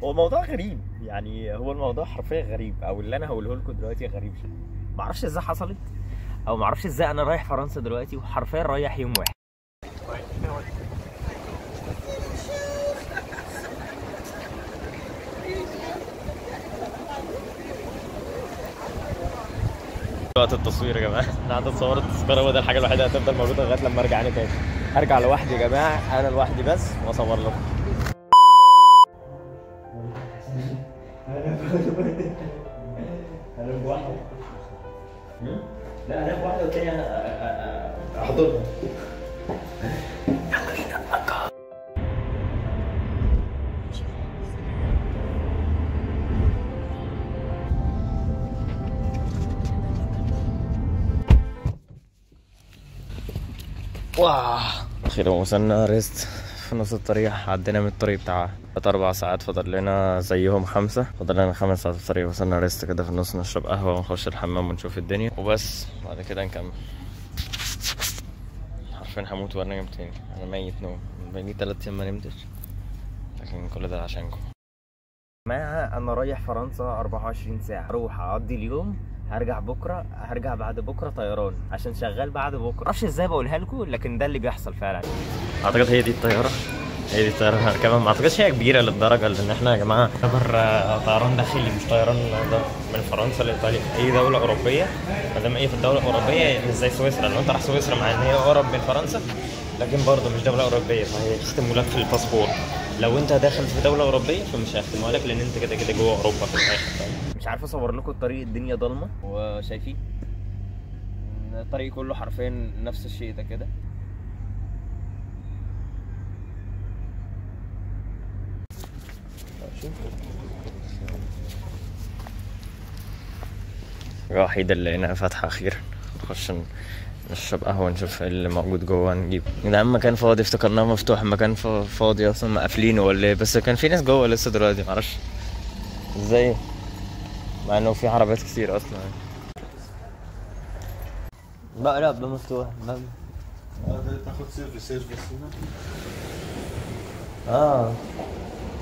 هو الموضوع غريب، يعني هو الموضوع حرفيا غريب، او اللي انا هقوله لكم دلوقتي غريب شويه. معرفش ازاي حصلت، او معرفش ازاي انا رايح فرنسا دلوقتي وحرفيا رايح يوم واحد. وقت التصوير يا جماعه، انا قاعد اتصور التذكره، وده الحاجه الوحيده اللي هتفضل موجوده لغايه لما ارجع انا تاني. هرجع لوحدي يا جماعه، انا لوحدي بس، واصور لكم. انا بواحده. لا انا بواحده والتانيه احضرها. يلا بينا. واه، اخيرا وصلنا ريست في نص الطريق. عدينا من الطريق بتاع 4 ساعات، فاضل لنا زيهم 5، فاضل لنا 5 ساعات في الطريق. وصلنا ريست كده في النص، نشرب قهوة ونخش الحمام ونشوف الدنيا وبس، بعد كده نكمل. حرفيا هموت وانام تاني، انا ميت نوم، بقالي 3 ايام ما نمتش، لكن كل ده عشانكم. جماعة انا رايح فرنسا 24 ساعة، اروح اقضي اليوم، هرجع بكره، هرجع بعد بكره طيران عشان شغال بعد بكره. معرفش ازاي بقولها لكم، لكن ده اللي بيحصل فعلا. اعتقد هي دي الطياره، هي دي الطياره هركبها. ما اعتقدش هي كبيره للدرجه، لان احنا يا جماعه يعتبر طيران داخلي، مش طيران من فرنسا لايطاليا. اي دوله اوروبيه ما دام هي في الدوله الاوروبيه، مش زي سويسرا. لو انت رايح سويسرا مع ان هي اقرب من فرنسا، لكن برضه مش دوله اوروبيه، فهي يختموا لك في الباسبور. لو انت داخل في دوله اوروبيه فمش هيختموها لك، لان انت كده كده جوه اوروبا في الاخر. مش عارف اصور لكم الطريق، الدنيا ضلمه وشايفين الطريق كله حرفيا نفس الشيء ده كده. الوحيدة اللي لقيناها فاتحة أخيرا، نخش نشرب قهوة، نشوف ايه اللي موجود جوه نجيب. ده مكان فاضي، افتكرناه مفتوح، مكان فاضي أصلا مقفلينه ولا ايه، بس كان في ناس جوه لسه دلوقتي، معرفش ازاي، مع انه في عربيات كتير أصلا. بقى لا، باب مفتوح، باب. تاخد سيرفيس هنا.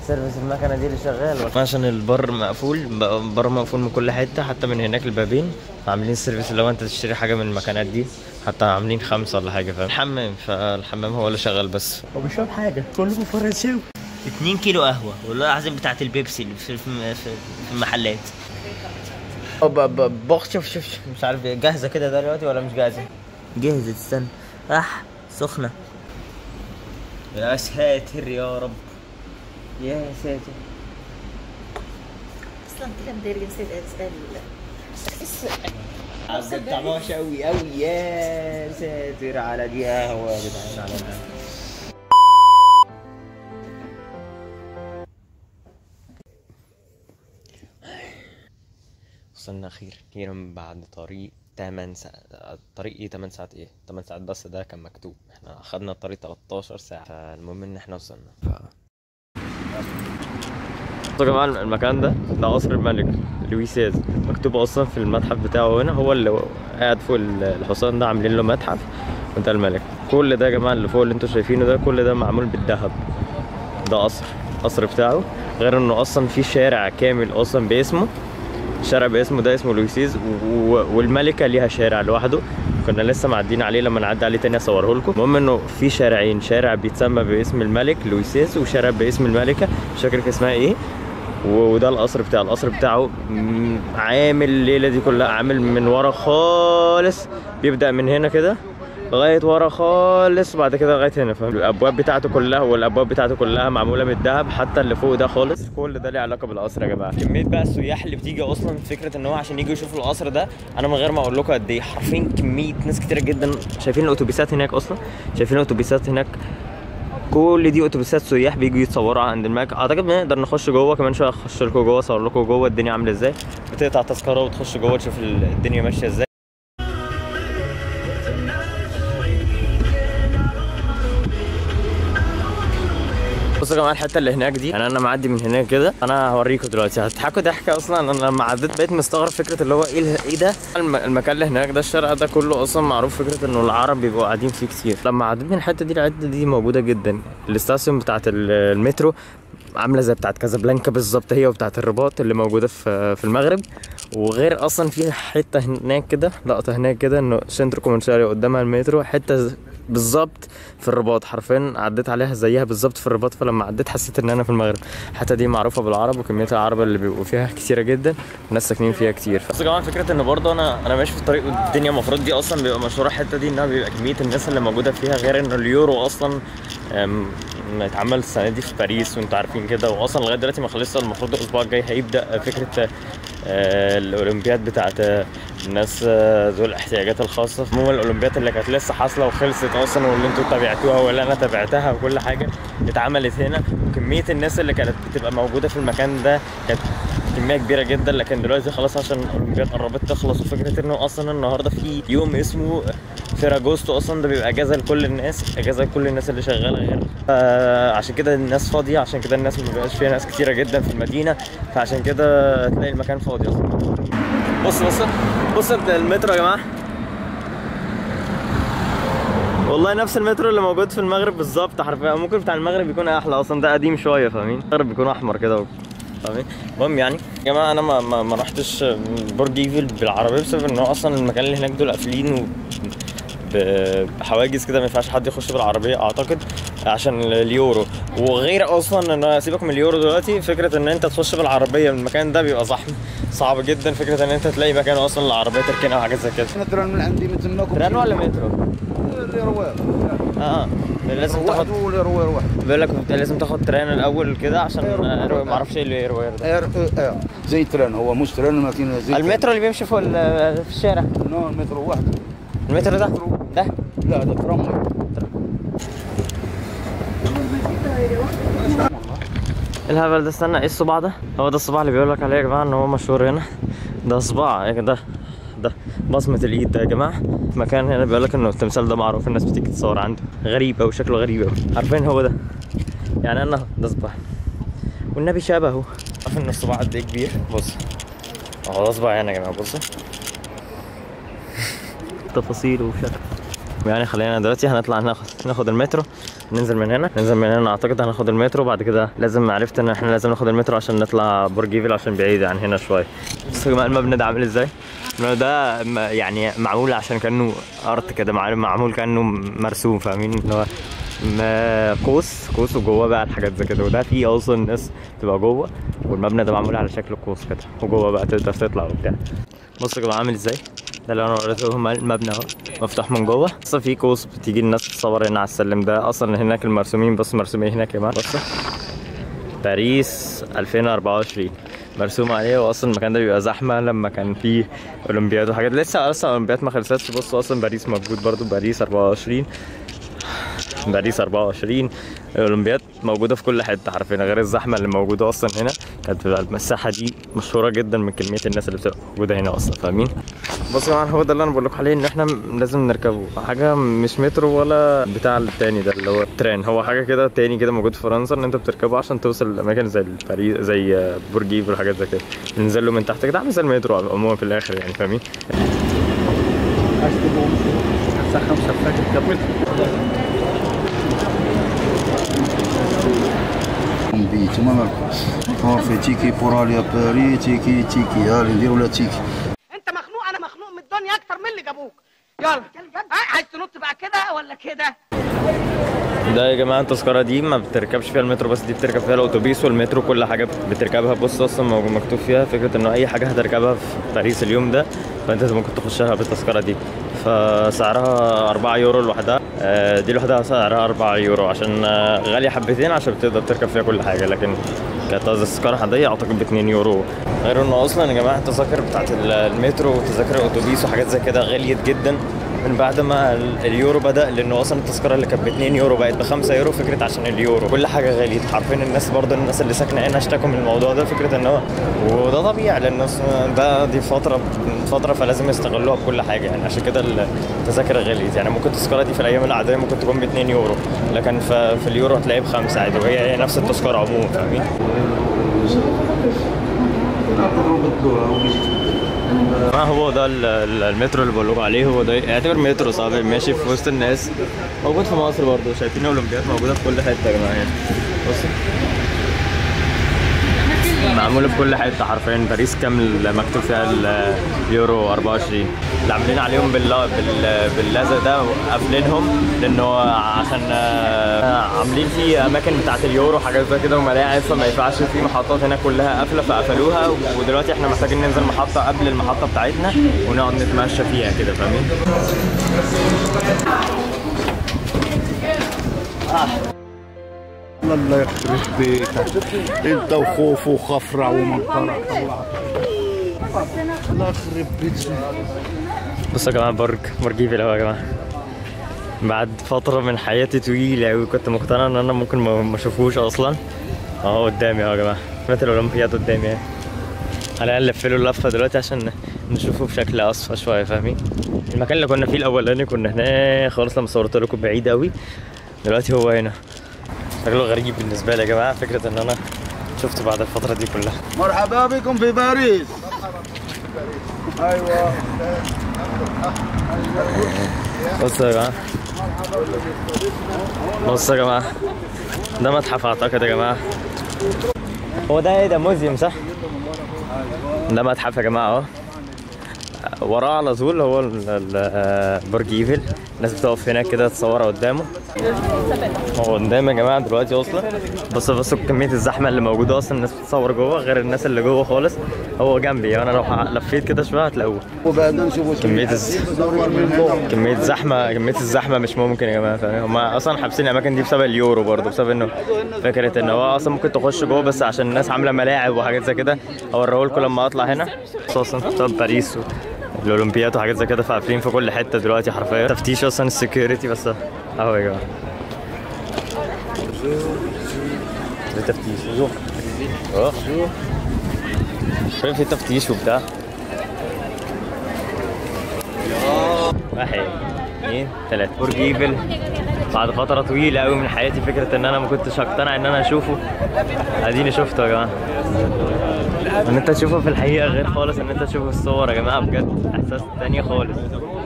سيرفيس المكنه دي اللي شغال، عشان البر مقفول، البر مقفول من كل حته، حتى من هناك البابين عاملين سيرفيس. لو انت تشتري حاجه من المكانات دي، حتى عاملين 5 ولا حاجه، فاهم. الحمام، فالحمام هو اللي شغال بس، هو مش فاهم حاجه، كله فرنساوي. 2 كيلو قهوه والله العظيم بتاعت البيبسي اللي في المحلات. شوف مش عارف جاهزه كده دلوقتي ولا مش جاهزه. جهزت، استنى. سخنه. يا ساتر يا رب، يا ساتر. اصلا كده مداري نسيت اسال طعمها قوي قوي، يا ساتر على دي قهوه يا جدعان، على ده. وصلنا اخيرا بعد طريق 8 ساعات. طريق ايه 8 ساعات؟ ايه 8 ساعات بس، ده كان مكتوب، احنا اخدنا الطريق 13 ساعه. فالمهم ان احنا وصلنا. يا جماعه المكان ده قصر الملك لوي سيز، مكتوب اصلا في المتحف بتاعه هنا، هو اللي قاعد فوق الحصان ده، عاملين له متحف وده الملك. كل ده يا جماعه اللي فوق اللي انتوا شايفينه ده، كل ده معمول بالذهب. ده قصر بتاعه، غير انه اصلا في شارع كامل اصلا باسمه، شارع باسمه ده اسمه لوي سيز، والملكه ليها شارع لوحده، كنا لسه معديين عليه، لما نعدي عليه تاني اصوره لكم. المهم انه في شارعين، شارع بيتسمى باسم الملك لوي سيز، وشارع باسم الملكه مش فاكر اسمها ايه. وده القصر بتاعه. القصر بتاعه عامل الليله دي كلها، عامل من ورا خالص، بيبدا من هنا كده لغايه ورا خالص، بعد كده لغايه هنا، فاهم. الابواب بتاعته كلها، والابواب بتاعته كلها معموله من الذهب، حتى اللي فوق ده خالص. كل ده ليه علاقه بالقصر يا جماعه. كميه بقى السياح اللي بتيجي اصلا، فكره ان هو عشان يجوا يشوفوا القصر ده، انا من غير ما اقول لكم قد ايه، حرفيا كميه ناس كتيره جدا. شايفين الاتوبيسات هناك اصلا، شايفين الاتوبيسات هناك، كل دي اتوبيسات سياح بيجوا يتصوروا عند الملك. اعتقد نقدر نخش جوه كمان شويه، اخش لكم جوه، اصور لكم جوه الدنيا عامله ازاي. بتقطع تذكره وتخش جوه تشوف الدنيا ماشيه ازاي. بص بصوا يا جماعه الحته اللي هناك دي، يعني انا معدي من هناك كده، انا هوريكم دلوقتي هتضحكوا ضحكه. اصلا انا لما عديت بقيت مستغرب فكره اللي هو ايه ده. المكان اللي هناك ده، الشارع ده كله اصلا معروف فكره انه العرب بيبقوا قاعدين فيه كتير. لما عديت من الحته دي موجوده جدا. الاستاسيون بتاعت المترو عامله زي بتاعت كازابلانكا بالظبط، هي وبتاعت الرباط اللي موجوده في المغرب. وغير اصلا في حته هناك كده، لقطه هناك كده انه سنتر كومنشاري قدامها المترو، حته بالظبط في الرباط، حرفيا عديت عليها زيها بالظبط في الرباط. فلما عديت حسيت ان انا في المغرب. الحته دي معروفه بالعرب، وكميه العرب اللي بيبقوا فيها كتيره جدا، والناس ساكنين فيها كتير. بس يا جماعه فكره ان برضه انا ماشي في الطريق والدنيا المفروض دي اصلا بيبقى مشهوره الحته دي انها بيبقى كميه الناس اللي موجوده فيها، غير انه اليورو اصلا اتعمل السنه دي في باريس وانتوا عارفين كده. واصلا لغايه دلوقتي ما خلصش، المفروض الاسبوع الجاي هيبدا فكره الاولمبياد بتاعت الناس ذو الاحتياجات الخاصه. عموما الاولمبياد اللي كانت لسه حاصله وخلصت اصلا، واللي انتوا تابعتوها ولا انا تابعتها، وكل حاجه اتعملت هنا، وكميه الناس اللي كانت بتبقى موجوده في المكان ده كانت كميه كبيره جدا. لكن دلوقتي خلاص عشان الاولمبياد قربت تخلص، وفكره انه اصلا النهارده في يوم اسمه فيراجوستو، اصلا ده بيبقى اجازه لكل الناس، اجازه لكل الناس اللي شغاله غير عشان كده الناس فاضيه، عشان كده الناس ما بيبقاش فيها ناس كتيره جدا في المدينه، فعشان كده تلاقي المكان فاضي اصلا. بص المترو يا جماعه، والله نفس المترو اللي موجود في المغرب بالظبط حرفيا. ممكن بتاع المغرب يكون احلى، اصلا ده قديم شويه فاهمين، المغرب بيكون احمر كده فاهمين. المهم يعني يا جماعه انا ما رحتش برج ايفل بالعربيه بسبب ان هو اصلا المكان اللي هناك دول قافلين بحواجز كده، ما ينفعش حد يخش بالعربيه اعتقد عشان اليورو. وغير اصلا ان سيبك من اليورو دلوقتي، فكره ان انت تخش بالعربيه من المكان ده بيبقى زحمه صعب جدا. فكره ان انت تلاقي مكان اصلا العربيه تركنها وحاجات زي كده. انا تران من عندي من تماك. تران ولا مترو؟ الروار. لازم تاخد روار واحد. بيقول لك لازم تاخد تران الاول كده عشان ما اعرفش ايه اللي روار ده. زي تران، هو مش تران لكن زي المترو اللي بيمشي في الشارع. نو المترو واحد. المترو ده؟ لا ده ترام. الهبل ده، استنى، ايه الصباع ده؟ هو ده الصباع اللي بيقول لك عليه يا جماعه ان هو مشهور هنا. ده صباع ده بصمه الايد ده يا جماعه. مكان هنا بيقول لك انه التمثال ده معروف، الناس بتيجي تتصور عنده. غريب قوي، شكله غريب قوي. عارفين هو ده يعني انا ده صباع والنبي شبهه. عارف ان الصباع قد ايه كبير؟ بص اهو ده صباع هنا يا جماعه، بصوا تفاصيله وشكله. يعني خلينا دلوقتي هنطلع ناخد المترو، ننزل من هنا اعتقد هناخد المترو. بعد كده لازم عرفت ان احنا لازم ناخد المترو عشان نطلع برج ايفل عشان بعيد عن هنا شويه. بصوا يا جماعه المبنى ده عامل ازاي. ده يعني معمول عشان كانه ارت كده، معمول كانه مرسوم فاهمين، اللي هو قوس وجوه بقى الحاجات زي كده. وده فيه اصلا الناس تبقى جوه، والمبنى ده معمول على شكل قوس كده، وجوه بقى تقدر تطلع وبتاع. بصوا يا جماعه عامل ازاي. ده اللي انا وريتهم المبنى اهو مفتوح من جوه. اصلا في قوس بتيجي الناس تصور هنا على السلم ده. اصلا هناك المرسومين، بص مرسومين هناك يا جماعه. بصوا باريس 2024 مرسوم عليه. واصلا المكان ده بيبقى زحمه لما كان فيه اولمبياد وحاجات. لسه اصلا اولمبياد ما خلصتش. بصوا اصلا باريس موجود برضو، باريس 24 الاولمبياد موجوده في كل حته حرفيا، غير الزحمه اللي موجوده اصلا هنا. كانت المساحه دي مشهوره جدا من كميه الناس اللي بتبقى موجوده هنا اصلا فاهمين. بصوا طبعا هو ده اللي انا بقول لكم عليه، ان احنا لازم نركبه حاجه مش مترو ولا بتاع التاني ده اللي هو ترين. هو حاجه كده تاني كده موجود في فرنسا، ان انت بتركبه عشان توصل لاماكن زي باريس، زي برج ايفل وحاجات زي كده. ننزل له من تحت كده عامل زي المترو عموما في الاخر يعني فاهمين. تمام. في تيكي بوراليا باري تيكي يلا نديروا لا تيكي. انت مخنوق، انا مخنوق من الدنيا اكتر من اللي جابوك. يلا عايز تنط بقى كده ولا كده؟ ده يا جماعه التذكره دي ما بتركبش فيها المترو بس، دي بتركب فيها الاتوبيس والمترو، كل حاجه بتركبها. بص اصلا مكتوب فيها فكره انه اي حاجه هتركبها في باريس اليوم ده فانت ممكن تخشها بالتذكره دي. فسعرها 4 يورو لوحدها. دي لوحدها سعرها 4 يورو عشان غاليه حبتين، عشان بتقدر تركب فيها كل حاجه. لكن كانت تذكره عاديه اعتقد ب 2 يورو. غير انه اصلا يا جماعه التذاكر بتاعت المترو وتذاكر الاتوبيس وحاجات زي كده غليت جدا من بعد ما اليورو بدا، لانه اصلا التذكره اللي كانت ب 2 يورو بقت ب 5 يورو. فكره عشان اليورو كل حاجه غليت حرفيا. الناس برضه الناس اللي ساكنه هنا اشتكوا من الموضوع ده، فكره ان هو وده طبيعي لان دي فتره فلازم يستغلوها بكل حاجه يعني. عشان كده التذاكر غليت يعني. ممكن التذكره دي في ايام العاديه ممكن تكون ب 2 يورو، لكن في اليورو هتلاقيها ب5 عادي، وهي نفس التذكره عموما. فاهمين؟ ما هو ده المترو اللي بقول لكم عليه. هو ده يعتبر مترو صعب ماشي في وسط الناس، موجود في مصر برضه. شايفين الاولمبياد موجوده في كل حته يا جماعه يعني. بصوا معموله في كل حته حرفيا. باريس كامل مكتوب فيها اليورو 24. اللي عاملين عليهم باللزق ده قافلينهم لانه عشان عاملين فيه اماكن بتاعت اليورو وحاجات زي كده وملاعب، فما ينفعش في محطات هنا كلها قافله فقفلوها. ودلوقتي احنا محتاجين ننزل محطه قبل المحطه بتاعتنا ونقعد نتمشى فيها كده. فاهمين؟ الله يخرب بيتك انت وخوف وخفرع ومنقرع. الله يخرب بيتك. بصوا يا جماعه برج ايفل اهو يا جماعه. بعد فتره من حياتي طويله قوي كنت مقتنع ان انا ممكن ما اشوفوش اصلا. اهو قدامي اهو يا جماعه. مثل الاولمبياد قدامي يعني. انا نلف له اللفه دلوقتي عشان نشوفه بشكل اصفى شويه. فاهمين؟ المكان اللي كنا فيه الاولاني كنا هناك خالص لما صورت لكم بعيد قوي. دلوقتي هو هنا. شكله غريب بالنسبه لي يا جماعه، فكره ان انا شفته بعد الفتره دي كلها. مرحبا بكم في باريس. ايوه بصوا يا جماعه، بصوا يا جماعه، ده متحف اعتقد يا جماعه. هو ده ايه ده؟ موزيوم صح؟ ده متحف يا جماعه اهو. وراه على طول هو برج ايفل. الناس بتقف هناك كده تصور قدامه. هو قدام يا جماعه دلوقتي اصلا. بصوا كميه الزحمه اللي موجوده اصلا. الناس بتصور جوه غير الناس اللي جوه خالص. هو جنبي انا لو لفيت كده شويه هتلاقوه. وبعدين نشوفوا كميه الزحمه مش ممكن يا جماعه. فاهم؟ هم اصلا حابسين الاماكن دي بسبب اليورو برضه، بسبب انه فكره ان هو اصلا ممكن تخش جوه بس عشان الناس عامله ملاعب وحاجات زي كده. اوريهولكم لما اطلع هنا. اصلا بسبب باريس الاولمبياد وحاجات زي كده فقافلين في كل حته دلوقتي حرفيا. تفتيش اصلا السكيورتي بس اهو يا جماعه. ده تفتيش في تفتيش وبتاع. 1 2 3 برج ايفل. بعد فتره طويله قوي من حياتي فكره ان انا ما كنتش اقتنع ان انا اشوفه. اديني شفته يا جماعه. ان انت تشوفه في الحقيقه غير خالص ان انت تشوفه في الصور يا جماعه. بجد احساس تاني خالص.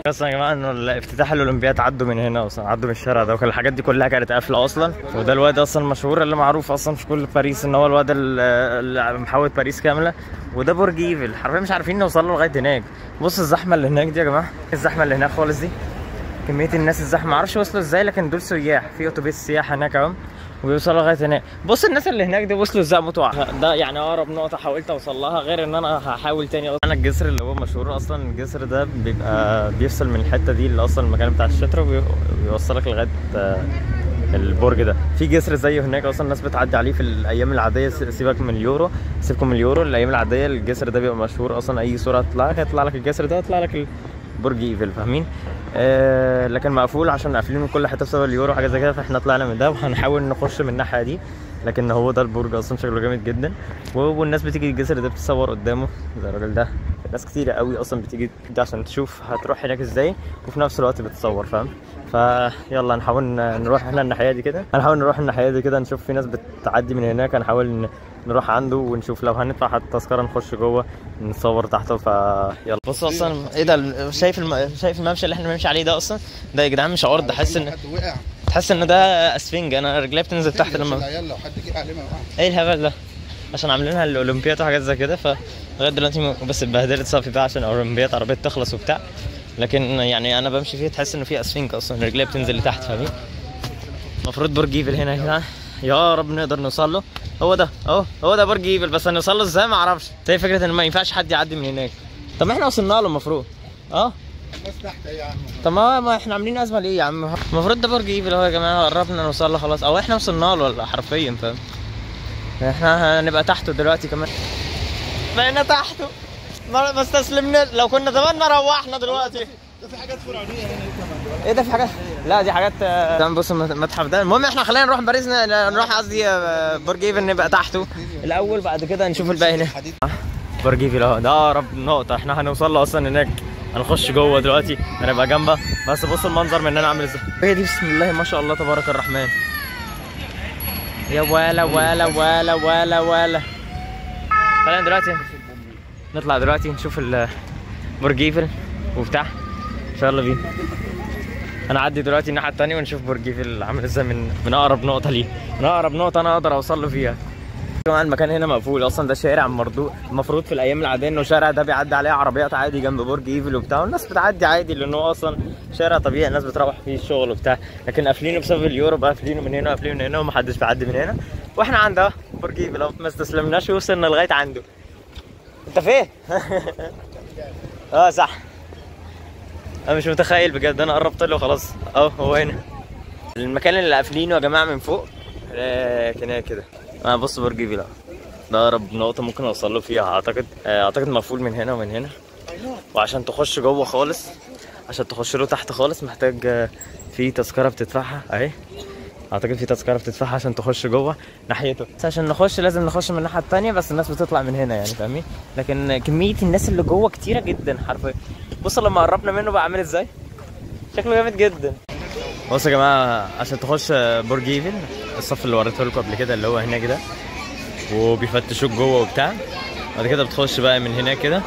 اصلا يا جماعه انه افتتاح الاولمبياد عدوا من هنا اصلا، عدوا من الشارع ده، وكل الحاجات دي كلها كانت قافله اصلا. وده الواد اصلا المشهور اللي معروف اصلا في كل باريس ان هو الواد اللي محوط باريس كامله. وده برج ايفل. حرفيا مش عارفين نوصل له لغايه هناك. بص الزحمه اللي هناك دي يا جماعه. الزحمه اللي هناك خالص دي، كميه الناس الزحمه معرفش وصلوا ازاي، لكن دول سياح في اتوبيس سياح هناك اهو وبيوصلوا لغايه هناك. بص الناس اللي هناك دي وصلوا ازاي متوع. ده يعني اقرب نقطه حاولت اوصل لها، غير ان انا هحاول تاني. انا الجسر اللي هو مشهور اصلا، الجسر ده بيبقى بيفصل من الحته دي اللي اصلا المكان بتاع الشترا وبيوصلك لغايه البرج ده. في جسر زيه هناك اصلا الناس بتعدي عليه في الايام العاديه. سيبك من اليورو، سيبكم من اليورو. الايام العاديه الجسر ده بيبقى مشهور اصلا. اي صوره تطلع لك هيطلع لك الجسر ده، هيطلع لك برج ايفل. فاهمين؟ لكن مقفول عشان قافلين من كل حته بسبب اليورو حاجه زي كده. فاحنا طلعنا من ده وهنحاول نخش من الناحيه دي. لكن هو ده البرج اصلا شكله جامد جدا. والناس بتيجي الجسر ده بتتصور قدامه زي الراجل ده. ناس كتيره قوي اصلا بتيجي عشان تشوف هتروح هناك ازاي، وفي نفس الوقت بتتصور. فاهم؟ فيلا نحاول نروح احنا الناحيه دي كده. هنحاول نروح الناحيه دي كده نشوف في ناس بتعدي من هناك. هنحاول نروح عنده ونشوف لو هندفع حتى التذكره نخش جوه نتصور تحته. فيلا بص اصلا ايه ده؟ شايف الممشى اللي احنا بنمشي عليه ده اصلا؟ ده يا جدعان مش عرض. تحس ان ده اسفنج. انا رجلي بتنزل تحت لما لو حد جه عليه ايه الهبل ده؟ عشان عاملينها الاولمبياد وحاجات زي كده. فلغايه دلوقتي بس اتبهدلت صافي بقى عشان الاولمبياد عربيه تخلص وبتاع. لكن يعني انا بمشي فيه تحس انه في اسفنج اصلا، رجلي بتنزل لتحت. فاهمين؟ المفروض برج ايفل هنا كده. يا رب نقدر نوصل له. هو ده اهو، هو ده برج ايفل. بس هنوصل له ازاي ما اعرفش. زي فكره ان ما ينفعش حد يعدي من هناك. طب ما احنا وصلنا له المفروض. الناس تحت ايه يا عم؟ طب ما احنا عاملين ازمه ليه يا عم؟ المفروض ده برج ايفل اهو يا جماعه. قربنا نوصل له خلاص، او احنا وصلنا له ولا حرفيا. فاهم؟ احنا هنبقى تحته دلوقتي كمان. بقينا تحته ما استسلمناش. لو كنا زماننا روحنا دلوقتي. ده في حاجات فرعونيه هنا كمان. ايه ده؟ في حاجات؟ لا دي حاجات تمام. بص المتحف ده. المهم احنا خلينا نروح باريس، نروح قصدي برج ايفل نبقى تحته الاول، بعد كده نشوف الباقي هنا. برج ايفل اهو، ده اقرب نقطه احنا هنوصل له اصلا هناك. هنخش جوه دلوقتي، هنبقى جنبها. بس بص المنظر من هنا عامل ازاي. هي دي بسم الله ما شاء الله تبارك الرحمن. يا ولا ولا ولا ولا ولا. خلينا دلوقتي نطلع دلوقتي نشوف برج ايفل وبتاع. يلا بينا. هنعدي دلوقتي الناحيه الثانيه ونشوف برج ايفل عامل ازاي من اقرب نقطه ليه، من اقرب نقطه انا اقدر اوصل له فيها. طبعا المكان هنا مقفول اصلا، ده شارع مردود. المفروض في الايام العاديه انه الشارع ده بيعدي عليه عربيات عادي جنب برج ايفل وبتاع، والناس بتعدي عادي لانه اصلا شارع طبيعي الناس بتروح فيه الشغل وبتاع. لكن قافلينه بسبب اليورو، بقى قافلينه من هنا وقافلينه من هنا ومحدش بيعدي من هنا. واحنا عند برج ايفل لو ما استسلمناش وصلنا لغايه عنده. انت فين؟ صح. انا مش متخيل بجد، انا قربت له خلاص اهو هو هنا. المكان اللي قافلينه يا جماعه من فوق كده كده. بص برج ايفل ده اقرب نقطه ممكن اوصل له فيها. اعتقد مقفول من هنا ومن هنا. وعشان تخش جوه خالص، عشان تخش له تحت خالص محتاج في تذكره بتدفعها اهي. اعتقد في تذكره بتدفعها عشان تخش جوه ناحيته. بس عشان نخش لازم نخش من الناحيه الثانيه، بس الناس بتطلع من هنا يعني فاهمين. لكن كميه الناس اللي جوه كتيره جدا حرفيا. بص لما قربنا منه بقى عامل ازاي، شكله جامد جدا. بصوا يا جماعه عشان تخش برج ايفل الصف اللي وريته لكم قبل كده اللي هو هناك ده، وبيفتشوك جوه وبتاع. بعد كده بتخش بقى من هناك كده،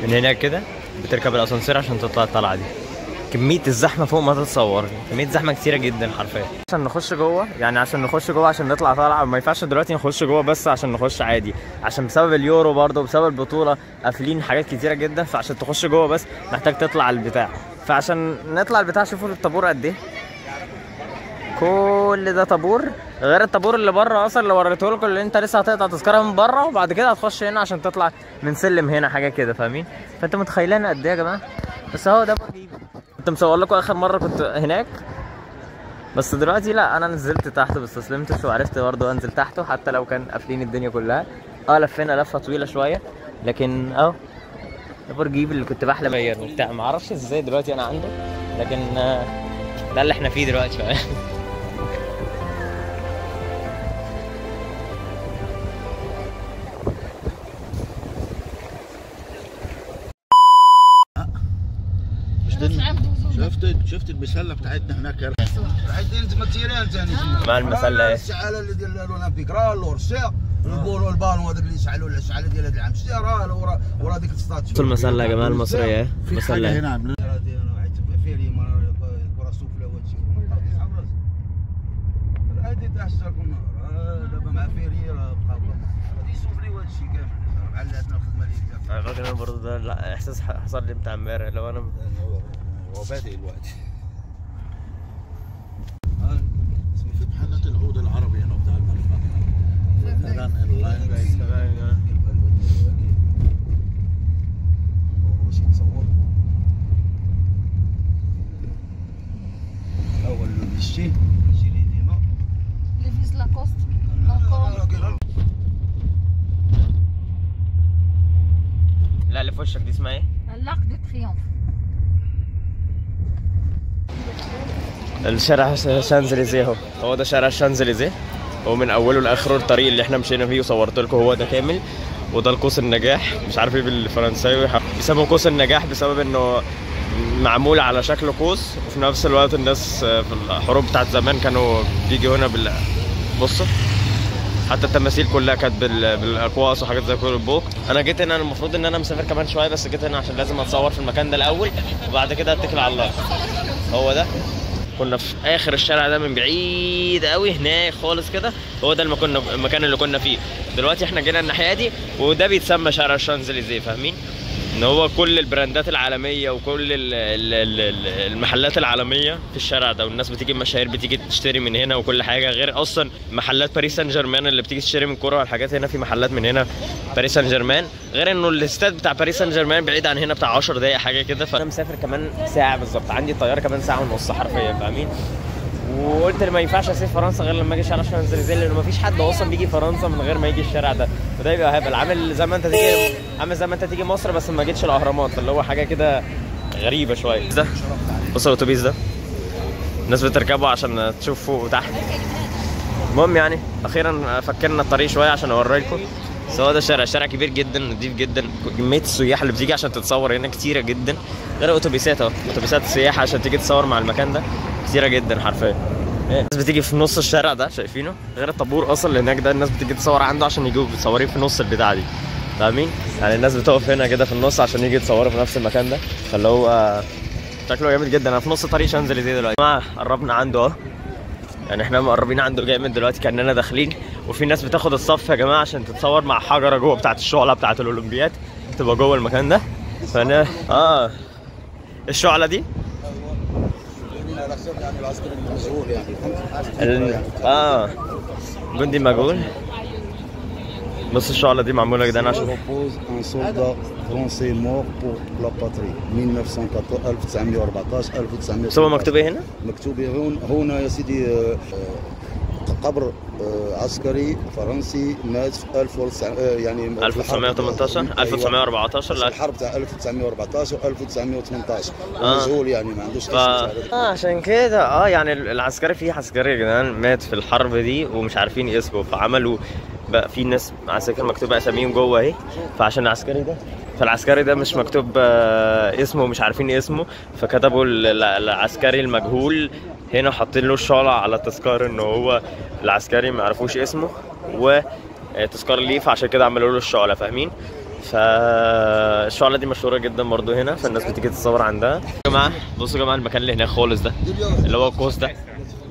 من هناك كده بتركب الاسانسير عشان تطلع الطلعه دي. كميه الزحمه فوق ما تتصور، كميه زحمه كتيره جدا حرفيا. عشان نخش جوه يعني عشان نخش جوه عشان نطلع طلعه، ما ينفعش دلوقتي نخش جوه بس عشان نخش عادي، عشان بسبب اليورو برضه وبسبب البطوله قافلين حاجات كتيره جدا. فعشان تخش جوه بس محتاج تطلع البتاع. فعشان نطلع البتاع شوفوا الطابور قد ايه. كل ده طابور غير الطابور اللي بره اصلا اللي وريته لكم، اللي انت لسه هتقطع تذكره من بره وبعد كده هتخش هنا عشان تطلع من سلم هنا حاجه كده فاهمين. فانتوا متخيلين قد ايه يا جماعه. بس اهو ده برج ايفل. كنت مصور لكم اخر مره كنت هناك، بس دلوقتي لا انا نزلت تحت بس استسلمتش وعرفت برضه انزل تحته حتى لو كان قافلين الدنيا كلها. لفينا لفه طويله شويه، لكن اهو ده برج ايفل اللي كنت بحلم اغيره وبتاع. ما اعرفش ازاي دلوقتي انا عنده، لكن ده اللي احنا فيه دلوقتي فاهم. شفت المسله بتاعتنا هناك مع المسله ايه؟ الشعاله اللي ديال الاولمبيك راه لورسيا نقولوا البالون هذاك اللي يشعلوا الشعاله ديال هذا العام شتي راه ورا ديك السطات. شفتوا المسله يا جماعه المصريه مسله هنا عاملين كره سفلى وهادشي هادي تحسكم دابا مع فيري راه بقى غادي يسفلي وهادشي كامل مع عندنا الخدمه اللي فاكر انا برضه ده لا احساس حصل لي بتاع امبارح لو انا هو بادئ الوقت. في محلات العود العربي هنا بتاع المرفأ. اول الشيء ليفيز لاكوست لا اللي في وشك دي اسمها ايه؟ لاك دو تريومف. الشارع شانزليزيه هو ده شارع شانزليزيه. هو من اوله لاخره الطريق اللي احنا مشينا فيه وصورت لكم هو ده كامل. وده القوس النجاح، مش عارف ايه بالفرنساوي بيسموه قوس النجاح بسبب انه معمول على شكل قوس. وفي نفس الوقت الناس في الحروب بتاعت زمان كانوا بيجوا هنا بصوا حتى التماثيل كلها كانت بالاقواس وحاجات زي كده البوك. انا جيت هنا المفروض ان انا مسافر كمان شويه، بس جيت هنا عشان لازم اتصور في المكان ده الاول وبعد كده اتكل على الله. هو ده كنا في اخر الشارع ده من بعيد قوي هناك خالص كده، هو ده المكان اللي كنا فيه. دلوقتي احنا جينا الناحيه دي وده بيتسمى شارع الشانزليزيه فاهمين. ان هو كل البراندات العالميه وكل المحلات العالميه في الشارع ده، والناس بتيجي المشاهير بتيجي تشتري من هنا وكل حاجه، غير اصلا محلات باريس سان جيرمان اللي بتيجي تشتري من كوره والحاجات. هنا في محلات من هنا باريس سان جيرمان، غير انه الاستاد بتاع باريس سان جيرمان بعيد عن هنا بتاع 10 دقايق حاجه كده. فانا مسافر كمان ساعه بالظبط، عندي طياره كمان ساعه ونص حرفيا فاهمين. وقلت ما ينفعش اسيب فرنسا غير لما اجي شارع شانزليزيه، لانه ما فيش حد اصلا بيجي فرنسا من غير ما يجي الشارع ده، وده يبقى هبل. عامل زي ما انت تيجي مصر بس ما جيتش الاهرامات، اللي هو حاجه كده غريبه شويه. ده بص الاتوبيس ده الناس بتركبه عشان تشوف فوق وتحت. المهم يعني اخيرا فكرنا الطريق شويه عشان اوريكم. سواء ده شارع كبير جدا نضيف جدا، كميه السياح اللي بتيجي عشان تتصور هنا كتيره جدا، غير الاتوبيسات اهو، اتوبيسات السياحه عشان تيجي تصور مع المكان ده كتيره جدا حرفيا. الناس بتيجي في نص الشارع ده شايفينه، غير الطابور اصلا اللي هناك ده الناس بتيجي تصور عنده عشان يجوا متصورين في نص البتاعه دي، فاهمين؟ يعني الناس بتقف هنا كده في النص عشان يجي يتصوروا في نفس المكان ده، فاللي هو شكله جامد جدا. انا في نص طريق شانزليزيه دلوقتي يا جماعه، قربنا عنده اهو، يعني احنا مقربين عنده جامد دلوقتي كاننا داخلين، وفي ناس بتاخد الصف يا جماعه عشان تتصور مع حجره جوه بتاعه الشعله بتاعه الاولمبياد، تبقى جوه المكان ده. فانا الشعله دي يعني العسكري المجهول يعني جندي مجهول. بص الشعله دي معموله يا جدعان عشان un soldat français mort pour la patrie 1914 1914. بس هو مكتوب ايه هنا؟ مكتوب هنا يا سيدي قبر عسكري فرنسي مات في 1918 1914 لا الحرب تاع 1914 و 1918 مجهول يعني ما عندوش عشان كده يعني العسكري، فيه عسكري يا جدعان مات في الحرب دي ومش عارفين اسمه، فعملوا بقى في ناس عساكر مكتوبه اساميهم جوه اهي، فعشان العسكري ده مش مكتوب اسمه ومش عارفين اسمه، فكتبوا العسكري المجهول هنا، حاطين له الشعلة على التذكار ان هو العسكري ما يعرفوش اسمه وتذكار ليه، فعشان كده عملوا له الشعلة، فاهمين؟ فالشعلة دي مشهورة جدا برضو هنا، فالناس بتيجي تتصور عندها. يا جماعة بصوا يا جماعة المكان اللي هناك خالص ده اللي هو القوس ده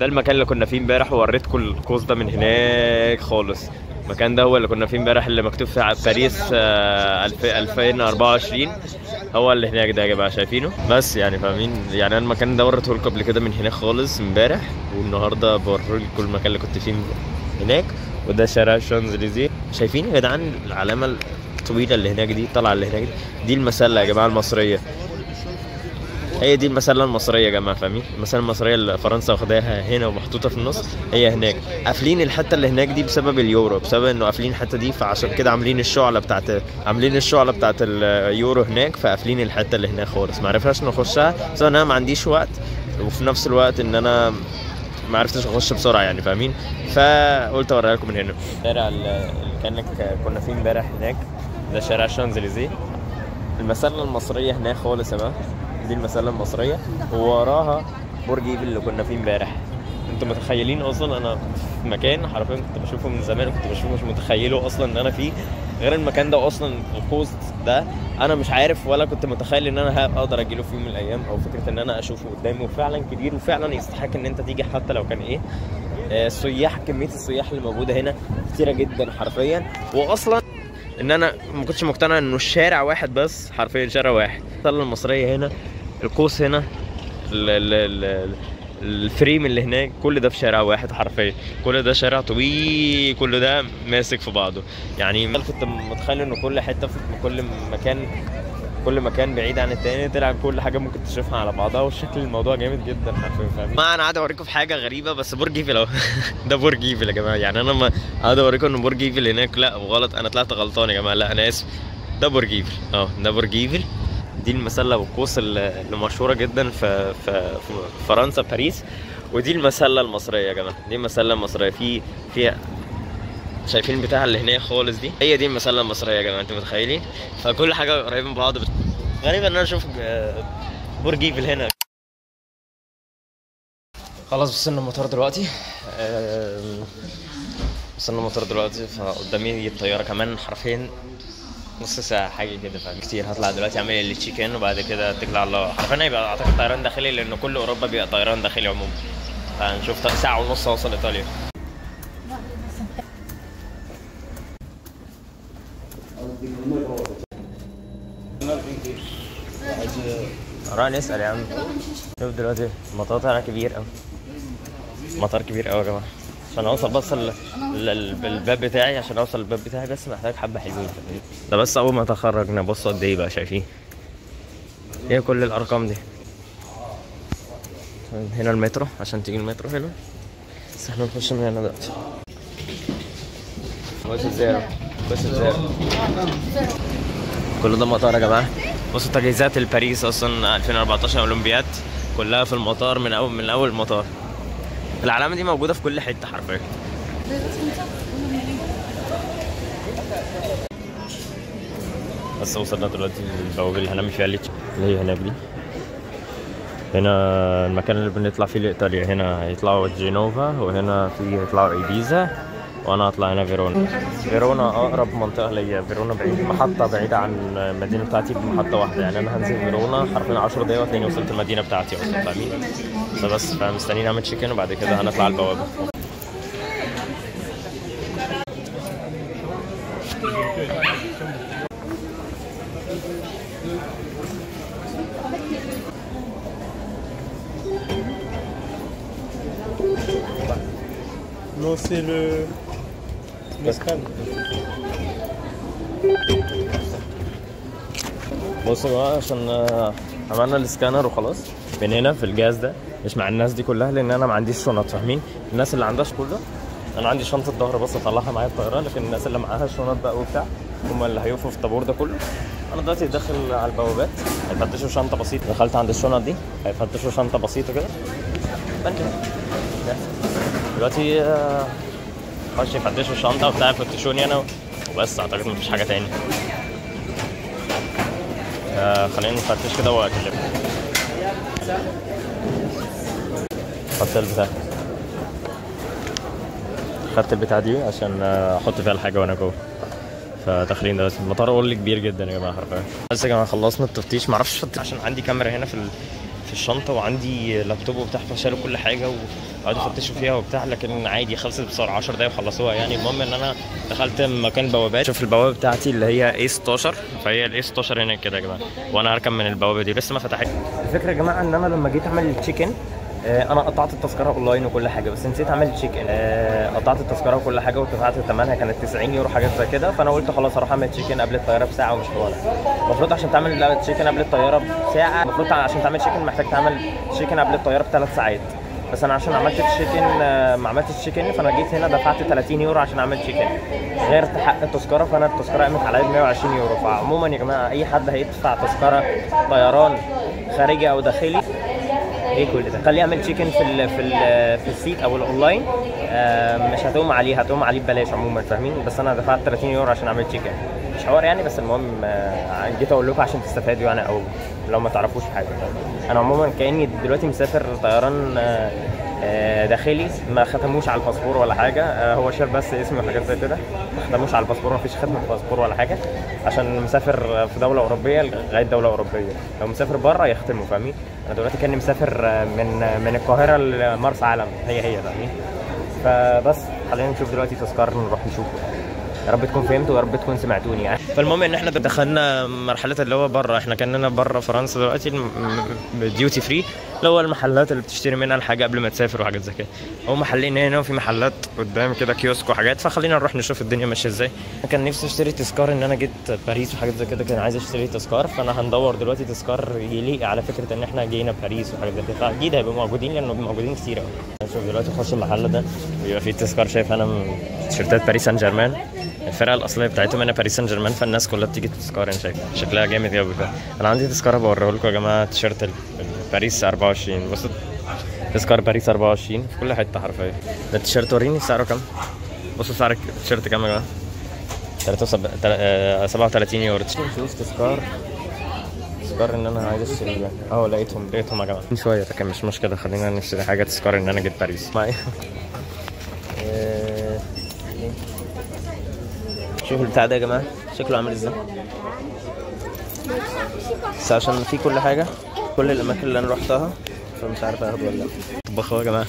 المكان اللي كنا فيه امبارح، ووريتكم القوس ده من هناك خالص. المكان ده هو اللي كنا فيه امبارح، اللي مكتوب في باريس 2024 هو اللي هناك ده يا جماعه، شايفينه؟ بس يعني فاهمين؟ يعني انا المكان ده وريته لكم قبل كده من هناك خالص امبارح، والنهارده بوري لكم المكان اللي كنت فيه هناك. وده شارع شانزليزيه، شايفين يا جدعان العلامه الطويله اللي هناك دي، طالعه اللي هناك دي المسله يا جماعه المصريه، هي دي المسله المصريه يا جماعه، فاهمين؟ المسله المصريه اللي فرنسا واخداها هنا ومحطوطه في النص هي هناك. قافلين الحته اللي هناك دي بسبب اليورو، بسبب انه قافلين الحته دي، فعشان كده عاملين الشعله بتاعت اليورو هناك، فقافلين الحته اللي هناك خالص، ما عرفناش نخشها بس انا ما عنديش وقت، وفي نفس الوقت ان انا ما عرفتش اخش بسرعه يعني، فاهمين؟ فقلت اوريها لكم من هنا. الشارع اللي كنا فيه امبارح هناك ده شارع شانزليزيه، المسله المصريه هناك خالص يا جماعه، دي المسله المصريه، ووراها برج ايفل اللي كنا فيه امبارح. انتوا متخيلين اصلا انا في مكان حرفيا كنت بشوفه من زمان، كنت بشوفه مش متخيله اصلا ان انا فيه، غير المكان ده اصلا القوس ده انا مش عارف ولا كنت متخيل ان انا اقدر اجيله في يوم من الايام، او فكره ان انا اشوفه قدامي، وفعلا كبير وفعلا يستحق ان انت تيجي حتى لو كان السياح، كميه السياح اللي موجوده هنا كتيره جدا حرفيا. واصلا ان انا ما كنتش مقتنع انه الشارع واحد بس، حرفيا شارع واحد. المسله المصريه هنا، القوس هنا، الفريم اللي هناك، كل ده في شارع واحد حرفيا، كل ده شارع طويل، كل ده ماسك في بعضه. يعني كنت متخيل انه كل حته في كل مكان بعيد عن التاني، طلع كل حاجه ممكن تشوفها على بعضها، وشكل الموضوع جامد جدا حرفيا، فاهم؟ ما انا قاعد اوريكم في حاجه غريبه، بس برج ايفل اهو ده برج ايفل يا جماعه، يعني انا ما قاعد اوريكم ان برج ايفل هناك، لا وغلط، انا طلعت غلطان يا جماعه، لا انا اسف، ده برج ايفل ده برج ايفل. دي المسله والقوس اللي مشهوره جدا في فرنسا باريس، ودي المسله المصريه يا جماعه، دي المسله المصريه فيها شايفين بتاعها اللي هناك خالص دي، هي دي المسله المصريه يا جماعه، انتوا متخيلين؟ فكل حاجه قريبه من بعض. غريب ان انا اشوف برج ايفل هنا. خلاص وصلنا المطار دلوقتي، فقدامي الطياره كمان حرفيا نص ساعه حاجه كده، فاهم؟ كتير. هطلع دلوقتي اعمل التشيك ان وبعد كده اتكل على الله، حرفيا هيبقى اعتقد طيران داخلي، لان كل اوروبا بيبقى طيران داخلي عموما، فهنشوف ساعه ونص اوصل ايطاليا. راح نسأل يا عم. شوف دلوقتي المطار طلع كبير قوي، مطار كبير قوي يا جماعه، عشان اوصل بس الباب بتاعي، عشان اوصل الباب بتاعي بس محتاج حبه حلوين ده، بس اول ما تخرجنا بصوا قد ايه بقى، شايفين ايه كل الارقام دي؟ هنا المترو عشان تيجي المترو هنا، بس احنا نخش من هنا دلوقتي. بس زيرو كل ده مطار يا جماعه. بصوا تجهيزات لباريس اصلا 2014 اولمبياد كلها في المطار، من اول المطار. العلامه دي موجوده في كل حته حرفيا. بس وصلنا دلوقتي للبوابه اللي هنعمل فيها اللي هي هناك دي. هنا المكان اللي بنطلع فيه لايطاليا، هنا هيطلعوا جينوفا، وهنا في هيطلعوا ايبيزا، وانا هطلع هنا فيرونا. فيرونا اقرب منطقه ليا، فيرونا بعيد، محطه بعيده عن المدينه بتاعتي بمحطه واحده، يعني انا هنزل فيرونا حرفيا 10 دقايق وتلاقيني وصلت المدينه بتاعتي اصلا، فاهمين؟ فبس فمستنيين نعمل تشيكن وبعد كده هنطلع على البوابه. Non, c'est le scan. بصوا بقى عشان عملنا السكانر وخلاص من هنا في الجهاز ده، مش مع الناس دي كلها لان انا ما عنديش شنط، فاهمين؟ الناس اللي عندها كله، انا عندي شنطه ظهر بس اطلعها معايا الطياره، لكن الناس اللي معاها شنط بقى وبتاع هم اللي هيقفوا في الطابور ده كله. انا دلوقتي داخل على البوابات، هيفتشوا شنطه بسيطه، دخلت عند الشنط دي هيفتشوا شنطه بسيطه كده دلوقتي خش يفتشوا الشنطه وبتاع، يفتشوني انا وبس. اعتقد مفيش حاجه تاني. خلينا نفتش كده واكلمك. خدت البتاع دي عشان احط فيها الحاجه وانا جوه. فداخلين دلوقتي المطار، اقول لي كبير جدا يا جماعه حرفيا. بس يا جماعه خلصنا التفتيش، معرفش عشان عندي كاميرا هنا في الشنطه وعندي لابتوب وبتاع، فشالوا كل حاجه وقعدوا يفتشوا فيها وبتاع، لكن عادي خلصت بسرعه 10 دقايق وخلصوها يعني. المهم ان انا دخلت مكان بوابات، شوف البوابه بتاعتي اللي هي A16، فهي ال A16 هنا كده يا جماعه، وانا هركب من البوابه دي لسه ما فتحتش. الفكره يا جماعه ان انا لما جيت اعمل التشيكن انا قطعت التذكره اونلاين وكل حاجه، بس نسيت اعمل تشيكن. قطعت التذكره وكل حاجه ودفعت ثمنها، كانت 90 يورو حاجات زي كده، فانا قلت خلاص هروح اعمل تشيكن قبل الطياره بساعه ومش حوار. المفروض عشان تعمل تشيكن قبل الطياره بساعه، المفروض عشان تعمل تشيكن محتاج تعمل تشيكن قبل الطياره ب3 ساعات، بس انا عشان عملت تشيكن ما عملتش تشيكن، فانا جيت هنا دفعت 30 يورو عشان اعمل تشيكن غير حق التذكره، فانا التذكره قامت عليا ب 120 يورو. فعموما يا جماعه اي حد هيدفع تذكره طيران خارجي او داخلي ايه كل ده، خليه يعمل تشيكن في السيت او الاونلاين، مش هتقوم عليه، هتقوم عليه ببلاش عموما، فاهمين؟ بس انا دفعت 30 يورو عشان اعمل تشيكن، مش حوار يعني. بس المهم جيت اقول لكم عشان تستفادوا يعني، او لو ما تعرفوش حاجه. انا عموما كاني دلوقتي مسافر طيران داخلي، ما ختموش على الباسبور ولا حاجه، هو شاف بس اسمي وحاجات زي كده، ما ختموش على الباسبور، ما فيش ختم الباسبور ولا حاجه، عشان مسافر في دوله اوروبيه لغايه دوله اوروبيه. لو مسافر بره يختموا، فاهمين؟ انا دلوقتي كاني مسافر من القاهره لمرسى علم، هي فاهمين؟ فبس خلينا نشوف دلوقتي تذكار نروح نشوفه. يا رب تكون فهمتوا ويا رب تكون سمعتوني يعني. فالمهم ان احنا دخلنا مرحله اللي هو بره، احنا كاننا بره فرنسا دلوقتي، ديوتي فري اللي هو المحلات اللي بتشتري منها الحاجه قبل ما تسافر وحاجات زي كده. هو محلين هنا وفي محلات قدام كده كيوسك وحاجات، فخلينا نروح نشوف الدنيا ماشيه ازاي. كان نفسي اشتري تذكار، ان انا جيت باريس وحاجات زي كده، كان عايز اشتري تذكار، فانا هندور دلوقتي تذكار يليق على فكره ان احنا جينا باريس وحاجات زي كده، فاكيد هيبقوا موجودين لانه موجودين كتير قوي. نشوف دلوقتي نخش المحل ده بيبقى فيه تذكار، شايف انا تيشيرتات باريس سان جيرمان، الفرقه الاصليه بتاعتهم هنا باريس سان جيرمان، فالناس كلها بتيجي تذكار. انا شايف شكلها جامد قوي. انا عندي تذكره بوريه لكم يا جماعه، تيشيرت باريس 24، بصوا تذكار باريس 24 في كل حته حرفيا. ده التيشيرت وريني سعره كام، بصوا سعر التيشيرت كام يا جماعه، 37 يورو. شوف تذكار ان انا عايز اشتري ده، لقيتهم يا جماعه من شويه، لكن مش مشكله، خلينا نشتري حاجه تذكار ان انا جيت باريس معايا. شوفوا البتاع ده يا جماعه شكله عامل ازاي، بس عشان في كل حاجه، كل الاماكن اللي انا روحتها، فمش عارف اخده ولا لا. طباخ يا جماعه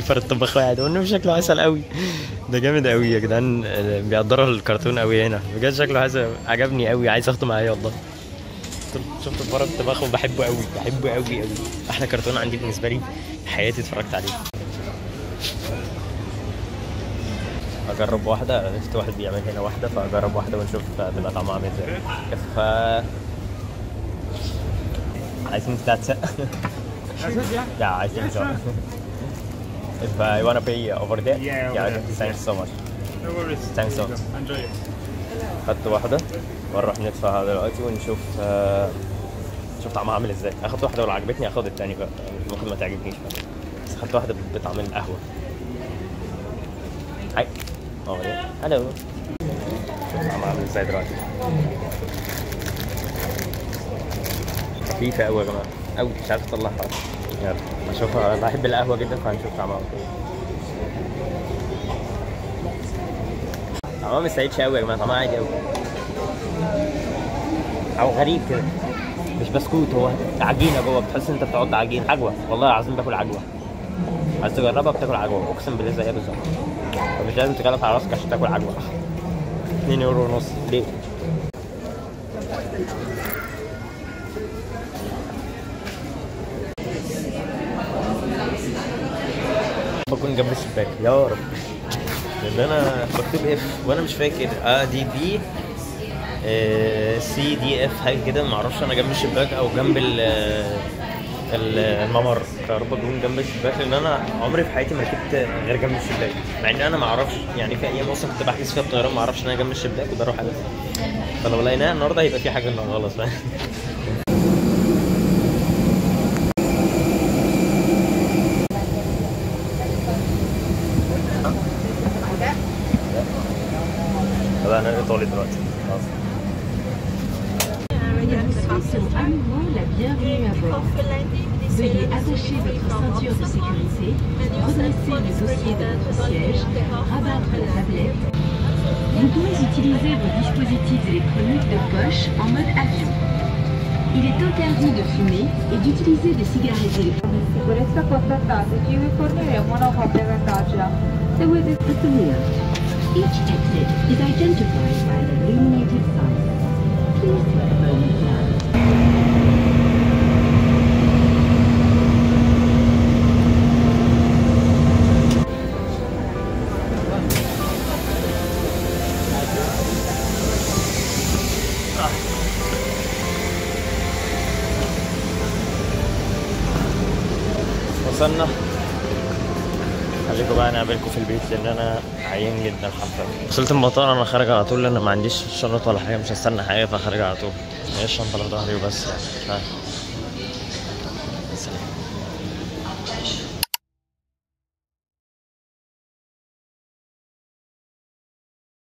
فرد طباخ قاعد، قلنا شكله عسل قوي، ده جامد قوي يا جدعان، بيقدروا الكرتون قوي هنا بجد، شكله عسل، عجبني قوي، عايز اخده معايا والله. شفت فرد الطباخ وبحبه قوي، بحبه قوي قوي، احلى كرتون عندي بالنسبه لي في حياتي اتفرجت عليه. اجرب واحده، عرفت واحد بيعمل هنا واحده، فاجرب واحده ونشوف هتبقى طعمها عامل ازاي. عايزين تتعسق Yeah, I think so. If I wanna pay over there? Yeah, over Yeah, there. thanks so much. No worries. Thanks so. Enjoy it. خدت واحدة ونروح ندفعها دلوقتي ونشوف نشوف طعمها عامل ازاي. اخدت واحدة ولو عجبتني اخد التاني بقى، ممكن ما تعجبنيش بقى. بس خدت واحدة بطعم القهوة. هاي. هلو. شوف طعمها عامل ازاي دلوقتي. خفيفة أوي يا جماعة، أوي مش عارف أطلعها. يلا نشوفها، أنا بحب القهوة جدا فهنشوف طعمها. طعمها مش سعيدش أوي يا جماعة، طعمها عادي أوي. أو غريب كده، مش بسكوت، هو عجينة جوه، بتحس إن أنت بتقعد عجين عجوة، والله العظيم باكل عجوة. عايز تجربها بتاكل عجوة، أقسم بالله زيها بالظبط. فمش لازم تغلط على راسك عشان تاكل عجوة. 2 يورو ونص ليه؟ بكون جنب الشباك يا رب، لان انا مكتوب اف وانا مش فاكر دي بي سي دي اف حاجه كده، معرفش انا جنب الشباك او جنب الممر. يا رب اكون جنب الشباك، لان انا عمري في حياتي ما ركبت غير جنب الشباك، مع ان انا ما اعرفش يعني في ايام اصلا كنت بحجز فيها الطيران ما اعرفش ان انا جنب الشباك وبروح اجي. فلو لقيناها النهارده هيبقى في حاجه غلط. انا ايطالي دلوقتي. La bienvenue à bord. Veuillez attacher votre ceinture de sécurité, redresser le dossier de votre siège, rabattre la tablette. Vous pouvez utiliser vos dispositifs électroniques de poche en mode avion. Il est interdit de fumer et d'utiliser des cigarettes électroniques. Sicurezza contattateci, vi forniremo una copia cartacea. Seguite At the rear, each exit is identified by an illuminated sign. Please take a moment now. وصلنا. خليكم بقى نقابلكم في البيت لان انا عيان جدا حرفيا. وصلت المطار انا خارج على طول لان ما عنديش شنط ولا حاجه، مش هستنى حاجه فخارج على طول. هي الشنطه اللي في ظهري وبس يعني.